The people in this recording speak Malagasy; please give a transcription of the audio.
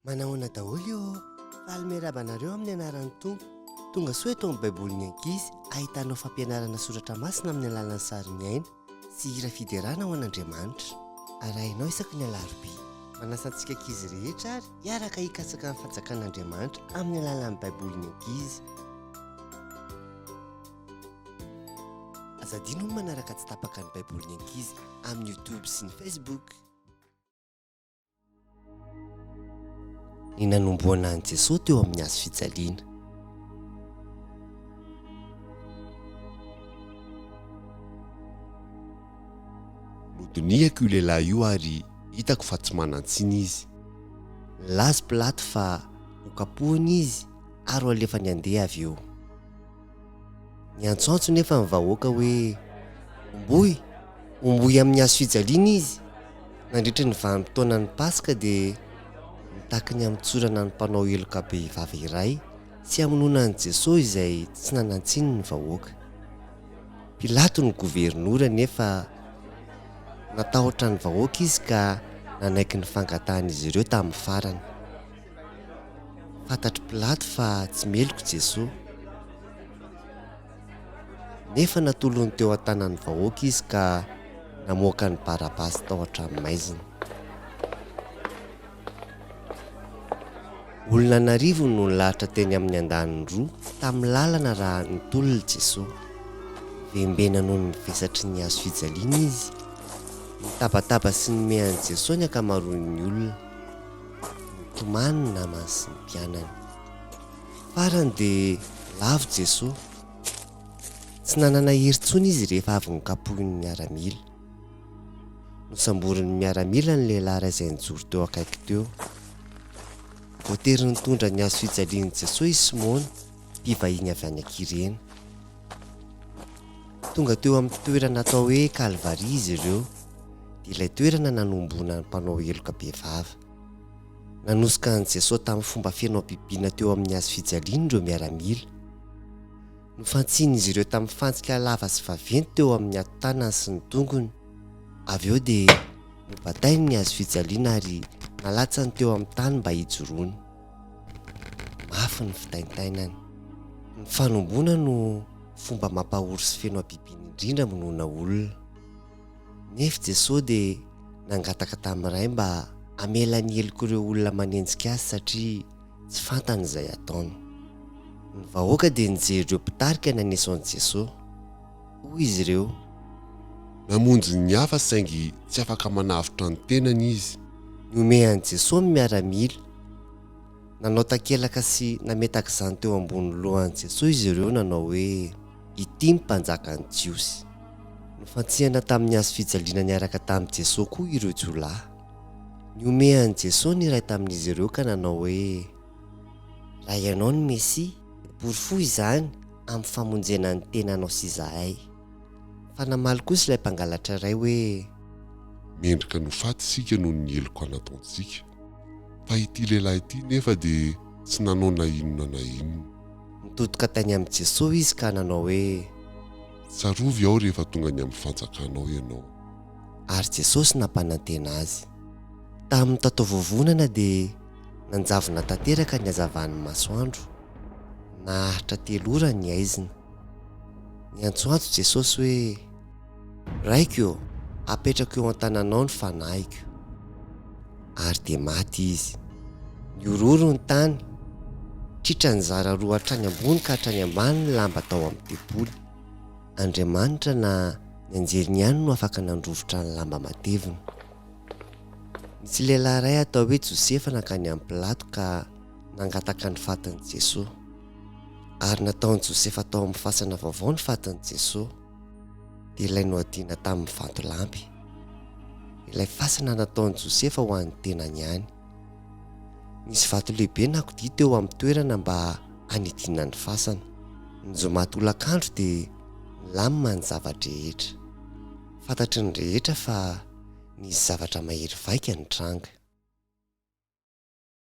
Manahoana daholo io fahalmerabanareo amin'ny anaran'ny tompo. Tonga soa eto amin'ny baibolin'ny ankizy ahitanao fampianarana soratra masina amin'ny alalan'ny sariny aina sy hira fiderana ho an'Andriamanitra. Arahinao isaky ny alarobia. Manasantsika ankizy rehetra ary hiaraka hikasaka amin'ny fanjakan'Andriamanitra amin'ny alalan'ny baibolin'ny ankizy. Azadino ny manaraka tsy tapaka ny baibolin'ny ankizy amin'ny YouTube sy ny Facebook. Ny nanomboana an'i Jesosy teo amin'ny hazo fijaliana. Nodiniako io lehilahy io ary hitako fa tsy manan-tsiny izy. Lazo Pilato fa hokapohana izy ary ho alefany handeha avy eo. Niantsoantso nefa ny vahoaka hoe omboy amin'ny hazo fijaliana izy. Nandritra ny vanim-potoanan'ny Paska dia nitakiny amin'ny tsorana ny mpanao heloka behivavy iray sy hamonoana an'i Jesosy izay tsy nanan-tsiny ny vahoaka. Pilato ny gobernora nefa natahotra ny vahoaka izy ka nanaiky ny fangatahana izy ireo tamin'ny farany. Fantatry Pilato fa tsy meloko Jesosy, nefa natolony teo an-tanan'ny vahoaka izy ka namoaka ny Barabasy tao an-trano maizina. Olona narivo no nilahatra teny amin'ny andaniny roa tamin'ny lalana raha nitolona Jesosy. Vembena noho ny vesatry ny hazo fijaliana izy. Nitabataba sy ny mehan'i Jesosy ny akamaroan'ny olona, nitomany ny namany sy ny mpianany. Farany dia lavo Jesosy. Tsy nanana herintsony izy rehefa avy nokapohiny miaramila. Nosamborin'ny miaramila ny lehilahy ray izay nijoro teo akaiky teo. Voatery nitondra ny hazo fijalian'i Jesosy Simona, mpivahiny avy any Kirena. Tonga teo amin'ny toerana atao hoe Kalvaria izy ireo, dia ilay toerana nanomboana ny mpanao heloka behivavy. Nanosika an'i Jesosy tamin'ny fomba fihainao bibiana teo amin'ny hazo fijaliana ireo miaramila. Nofantsiany izy ireo tamin'ny fantsika lava sy vaventy teo amin'ny ato-tanany sy ny tongony. Avy eo dia nobatainy ny hazo fijaliana ary nalatsany teo amin'ny tany mba hijoroany. Mafy ny fitaintainany. Ny fanomboana no fomba mampahory sy feno bibiana indrindra monoana olona. Nefa Jesosy dia nangataka tamin'iray mba hamela ny heloko ireo olona manenjika azy satria tsy fantany izay ataony. Ny vahoaka dia nijery ireo mpitarika nanesoan'i Jesosy. Hoy izy ireo, namonjy ny hafa saingy tsy afaka manavotra ny tenany izy. Niomehan'i Jesosy ny miaramila. Nanao takelaka sy nametaka izany teo ambony lohan'i Jesosy izy ireo, nanao hoe ity mpanjakan'ny Jiosy. Nofantsihana tamin'ny hazo fijaliana niaraka tamin'i Jesosy koa ireo jiolahy. Niomehan'i Jesosy ny iray tamin'izy ireo ka nanao hoe, raha ianao ny Mesia, borifohy izany amin'ny famonjena ny tenanao sy izahay. Fa namaly kosa ilay mpangalatra iray hoe, mendrika no faty sika noho ny heloko anataontsika. Fa ity lehilahy ity nefa dia tsy nanao na inona na inona. Nitodika tany amin'ny Jesosy izy ka nanao hoe, tsarovy aho rehefa tonga ny amin'ny fanjakanao ianao. Ary Jesosy nampanantena azy. Tamin'ny tatao vovonana dia nanjavona tanteraka ny hazavan'ny masoandro. Naharitra 3 ora ny aizina. Niantsoantso Jesosy hoe, raiko, apetrako eo an-tananao ny fanahiko. Ary dia maty izy. Niororo ny tany, tritra ny zara roa hatrany ambony ka hatrany ambany ny lamba tao amin'ny teboly. Andriamanitra na ny anjeriny ihany no afaka nandrovotra ny lamba matevina. Nisy lehilahy iray atao hoe Josefa nankany amin'ny Pilato ka nangataka ny fatin'i Jesosy. Ary nataon'i Josefa tao amin'ny fasana vaovao ny fatin'i Jesosy. Dia ilay nohadiana tamin'ny vatolampy. Ilay fasana nataon'i Josefa ho an'ny tenany ihany. Nisy vato lehibe nakodia teo amin'ny toerana mba hanidiana ny fasana. Nizomaty olak'andro dia nilamina ny zavatra rehetra. Fantatry ny rehetra fa nisy zavatra mahery vaika ny tranga.